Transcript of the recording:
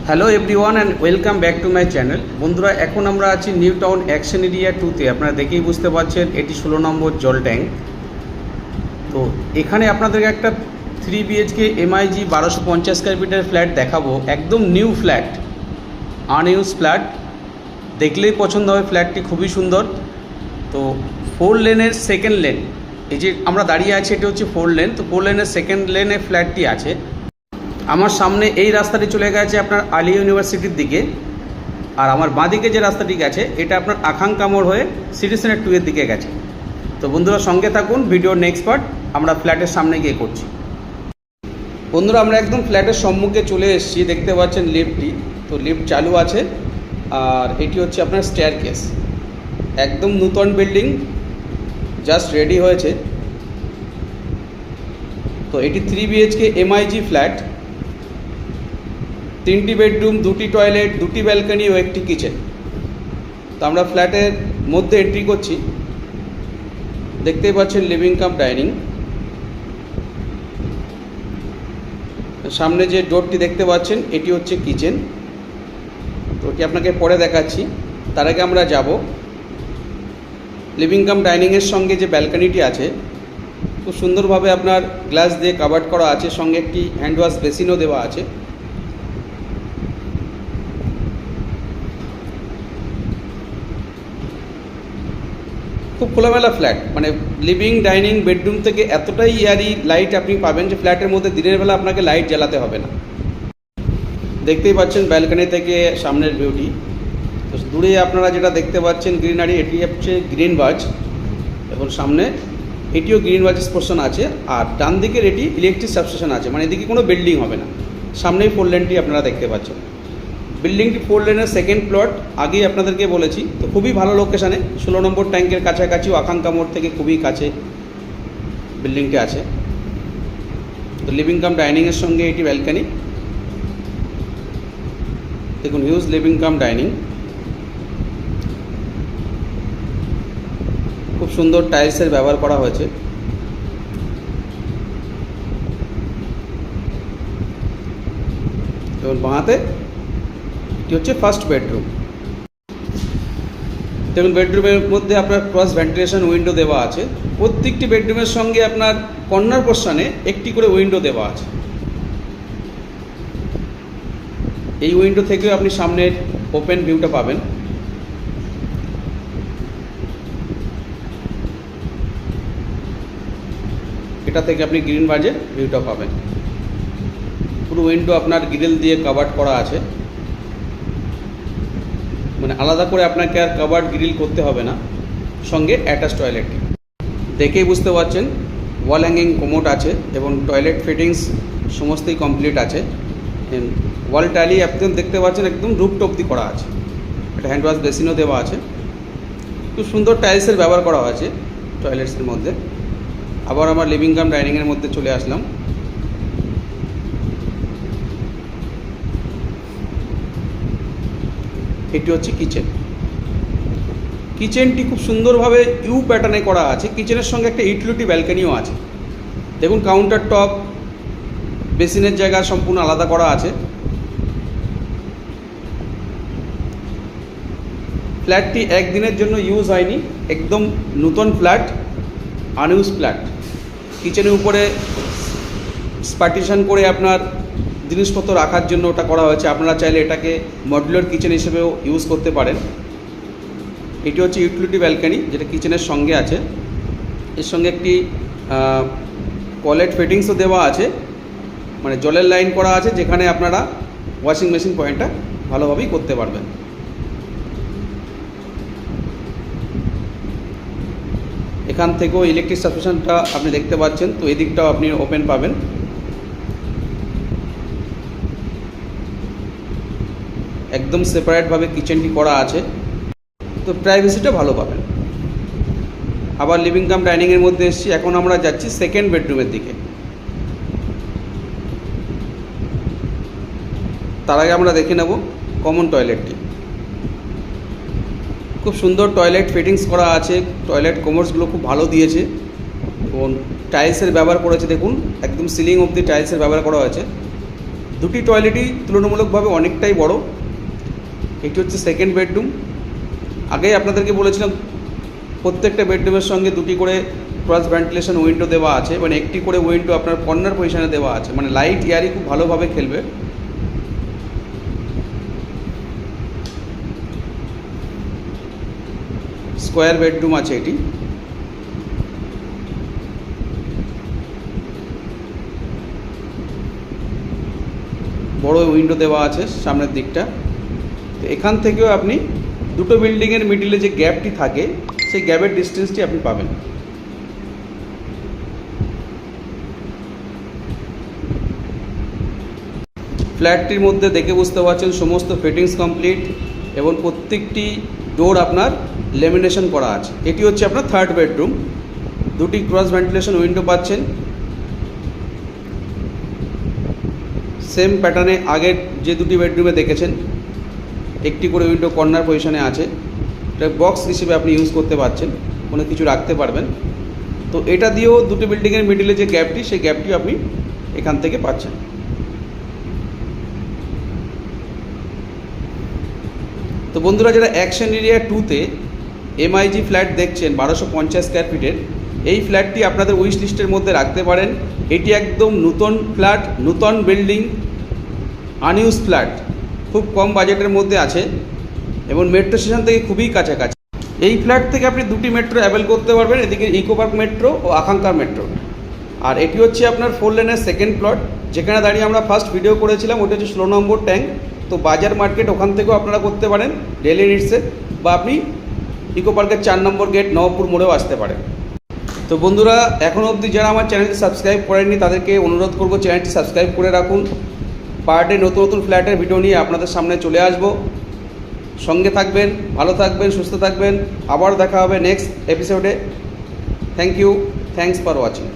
Hello everyone and welcome back to my channel. বন্ধুরা, এখন আমরা আছি নিউ টাউন অ্যাকশন এরিয়া 2-তে। আপনারা দেখেই বুঝতে পারছেন এটি 16 নম্বর জল ট্যাঙ্ক। তো এখানে আপনাদেরকে একটা 3 BHK MIG 1250 স্কোয়ার ফিটের ফ্ল্যাট দেখাবো। একদম নিউ ফ্ল্যাট, আনইউজ ফ্ল্যাট, দেখলেই পছন্দ হবে। ফ্ল্যাটটি খুবই সুন্দর। তো 4 লেনের সেকেন্ড লেন, এই যে আমরা দাঁড়িয়ে আছি এটি হচ্ছে 4 লেন। তো 4 লেনের সেকেন্ড লেনে ফ্ল্যাটটি আছে। আমার সামনে এই রাস্তাটি চলে গেছে আপনার আলিয়া ইউনিভার্সিটির দিকে, আর আমার বাঁদিকে যে রাস্তাটি গেছে এটা আপনার আকাঙ্ক্ষা মোড় হয়ে সিটি সেন্টার 2 এর দিকে গেছে। তো বন্ধুরা সঙ্গে থাকুন, ভিডিওর নেক্সট পার্ট আমরা ফ্ল্যাটের সামনে গিয়ে করছি। বন্ধুরা, আমরা একদম ফ্ল্যাটের সম্মুখে চলে এসেছি। দেখতে পাচ্ছেন লিফটটি, তো লিফট চালু আছে। আর এটি হচ্ছে আপনার স্টেয়ারকেস। একদম নূতন বিল্ডিং, জাস্ট রেডি হয়েছে। তো এটি 3 BHK MIG ফ্ল্যাট, 3টি বেডরুম, 2টি টয়লেট, 2টি ব্যালকনি ও 1টি কিচেন। তো আমরা ফ্ল্যাটের মধ্যে এন্ট্রি করছি। দেখতেই পাচ্ছেন লিভিং কাম ডাইনিং। সামনে যে ডোরটি দেখতে পাচ্ছেন এটি হচ্ছে কিচেন। তো এটি আপনাকে পরে দেখাচ্ছি, তার আগে আমরা যাব লিভিং কাম ডাইনিংয়ের সঙ্গে যে ব্যালকনিটি আছে, খুব সুন্দরভাবে আপনার গ্লাস দিয়ে কাভার্ড করা আছে। সঙ্গে একটি হ্যান্ড ওয়াশ বেসিনও দেওয়া আছে। খুব খোলামেলা ফ্ল্যাট, মানে লিভিং ডাইনিং বেডরুম থেকে এতটাই এয়ারি লাইট আপনি পাবেন যে ফ্ল্যাটের মধ্যে দিনের বেলা আপনাকে লাইট জ্বালাতে হবে না। দেখতেই পাচ্ছেন ব্যালকনি থেকে সামনের ভিউটি। তো দূরে আপনারা যেটা দেখতে পাচ্ছেন গ্রিনারি, এটি হচ্ছে গ্রিন বাজ, এবং সামনে এটিও গ্রিন বাজেস পোর্শন আছে। আর ডান দিকের এটি ইলেকট্রিক সাবস্টেশন আছে, মানে এদিকে কোনো বিল্ডিং হবে না। সামনেই 4 লেনটি আপনারা দেখতে পাচ্ছেন। বিল্ডিংটি 4 লেনের সেকেন্ড প্লট, আগেই আপনাদেরকে বলেছি। তো খুবই ভালো লোকেশানে, 16 নম্বর ট্যাঙ্কের কাছাকাছি, আকাঙ্ক্ষা মোড় থেকে খুবই কাছে বিল্ডিংটি আছে। তো লিভিং কাম ডাইনিংয়ের সঙ্গে এটি ব্যালকনি। দেখুন, হিউজ লিভিং কাম ডাইনিং, খুব সুন্দর টাইলসের ব্যবহার করা হয়েছে। এবং বাঁহাতে এটি হচ্ছে ফার্স্ট বেডরুম। দেখুন, বেডরুমের মধ্যে আপনার ক্রস ভেন্টিলেশন উইন্ডো দেওয়া আছে। প্রত্যেকটি বেডরুমের সঙ্গে আপনার কর্নার পোর্শনে একটি করে উইন্ডো দেওয়া আছে। এই উইন্ডো থেকেও আপনি সামনের ওপেন ভিউটা পাবেন। এটা থেকে আপনি গ্রিন বাজে ভিউটা পাবেন। পুরো উইন্ডো আপনার গ্রিল দিয়ে কাভার্ড করা আছে, মানে আলাদা করে আপনাকে আর কাভার্ড গ্রিল করতে হবে না। সঙ্গে অ্যাটাচ টয়লেটটি দেখেই বুঝতে পারছেন। ওয়াল হ্যাঙ্গিং কোমোড আছে এবং টয়লেট ফিটিংস সমস্তই কমপ্লিট আছে। ওয়াল টাইলি একদম দেখতে পাচ্ছেন একদম রুফ অবধি করা আছে। একটা হ্যান্ড ওয়াশ বেসিনও দেওয়া আছে। খুব সুন্দর টাইলসের ব্যবহার করা হয়েছে টয়লেটসের মধ্যে। আবার আমার লিভিং কাম ডাইনিংয়ের মধ্যে চলে আসলাম। এটি হচ্ছে কিচেন। কিচেনটি খুব সুন্দরভাবে ইউ প্যাটার্নে করা আছে। কিচেনের সঙ্গে একটা ইউটিলিটি ব্যালকনিও আছে। দেখুন, কাউন্টার টপ, বেসিনের জায়গা সম্পূর্ণ আলাদা করা আছে। ফ্ল্যাটটি একদিনের জন্য ইউজ হয়নি, একদম নতুন ফ্ল্যাট, আনইউজ ফ্ল্যাট। কিচেনের উপরে পার্টিশন করে আপনার জিনিসপত্র রাখার জন্য ওটা করা হয়েছে। আপনারা চাইলে এটাকে মডুলার কিচেন হিসেবেও ইউজ করতে পারেন। এটি হচ্ছে ইউটিলিটি ব্যালকনি, যেটা কিচেনের সঙ্গে আছে। এর সঙ্গে একটি টয়লেট ফিটিংসও দেওয়া আছে, মানে জলের লাইন করা আছে, যেখানে আপনারা ওয়াশিং মেশিন পয়েন্টটা ভালোভাবেই করতে পারবেন। এখান থেকেও ইলেকট্রিক সাবস্টেশনটা আপনি দেখতে পাচ্ছেন। তো এদিকটাও আপনি ওপেন পাবেন। একদম সেপারেটভাবে কিচেনটি করা আছে, তো প্রাইভেসিটা ভালো পাবেন। আবার লিভিং কাম ডাইনিংয়ের মধ্যে এসেছি। এখন আমরা যাচ্ছি সেকেন্ড বেডরুমের দিকে। তার আগে আমরা দেখে নেব কমন টয়লেটটি। খুব সুন্দর টয়লেট ফিটিংস করা আছে। টয়লেট কোমোডসগুলো খুব ভালো দিয়েছে এবং টাইলসের ব্যবহার করেছে। দেখুন, একদম সিলিং অবধি টাইলসের ব্যবহার করা হয়েছে। দুটি টয়লেটই তুলনামূলকভাবে অনেকটাই বড়। এটি হচ্ছে সেকেন্ড বেডরুম। আগেই আপনাদেরকে বলেছিলাম প্রত্যেকটা বেডরুমের সঙ্গে দুটি করে ক্রস ভেন্টিলেশন উইন্ডো দেওয়া আছে, মানে একটি করে উইন্ডো আপনার কর্নার পজিশনে দেওয়া আছে, মানে লাইট এয়ারই খুব ভালোভাবে খেলবে। স্কোয়ার বেডরুম আছে এটি। বড় উইন্ডো দেওয়া আছে সামনের দিকটা। তো এখান থেকেও আপনি দুটো বিল্ডিংয়ের মিডিলে যে গ্যাপটি থাকে সেই গ্যাপের ডিস্টেন্সটি আপনি পাবেন। ফ্ল্যাটটির মধ্যে দেখে বুঝতে পারছেন সমস্ত ফিটিংস কমপ্লিট এবং প্রত্যেকটি ডোর আপনার লেমিনেশন করা আছে। এটি হচ্ছে আপনার থার্ড বেডরুম। দুটি ক্রস ভেন্টিলেশন উইন্ডো পাচ্ছেন, সেম প্যাটার্নে আগের যে দুটি বেডরুমে দেখেছেন। একটি করে উইন্ডো কর্নার পজিশনে আছে, এটা বক্স হিসেবে আপনি ইউজ করতে পারছেন, কোনো কিছু রাখতে পারবেন। তো এটা দিয়েও দুটি বিল্ডিংয়ের মিডিলে যে গ্যাপটি সেই গ্যাপটি আপনি এখান থেকে পাচ্ছেন। তো বন্ধুরা, যারা অ্যাকশন এরিয়া 2-তে MIG ফ্ল্যাট দেখছেন 1250 স্কোয়ার ফিটের, এই ফ্ল্যাটটি আপনাদের উইশ লিস্টের মধ্যে রাখতে পারেন। এটি একদম নতুন ফ্ল্যাট, নতুন বিল্ডিং, আনইউজ ফ্ল্যাট, খুব কম বাজেটের মধ্যে আছে এবং মেট্রো স্টেশন থেকে খুবই কাছাকাছি। এই ফ্ল্যাট থেকে আপনি দুটি মেট্রো অ্যাভেল করতে পারবেন, এদিকে ইকো পার্ক মেট্রো ও আকাঙ্ক্ষা মেট্রো। আর এটি হচ্ছে আপনার 4 লেনের সেকেন্ড প্লট, যেখানে দাঁড়িয়ে আমরা ফার্স্ট ভিডিও করেছিলাম, ওটা হচ্ছে 16 নম্বর ট্যাঙ্ক। তো বাজার মার্কেট ওখান থেকেও আপনারা করতে পারেন ডেলি নিডসে, বা আপনি ইকো পার্কের 4 নম্বর গেট নবপুর মোড়েও আসতে পারেন। তো বন্ধুরা, এখনও অবধি যারা আমার চ্যানেলটি সাবস্ক্রাইব করেননি তাদেরকে অনুরোধ করব চ্যানেলটি সাবস্ক্রাইব করে রাখুন। পার ডে নতুন নতুন ফ্ল্যাটের ভিডিও নিয়ে আপনাদের সামনে চলে আসব। সঙ্গে থাকবেন, ভালো থাকবেন, সুস্থ থাকবেন। আবার দেখা হবে নেক্সট এপিসোডে। Thank you, thanks for watching.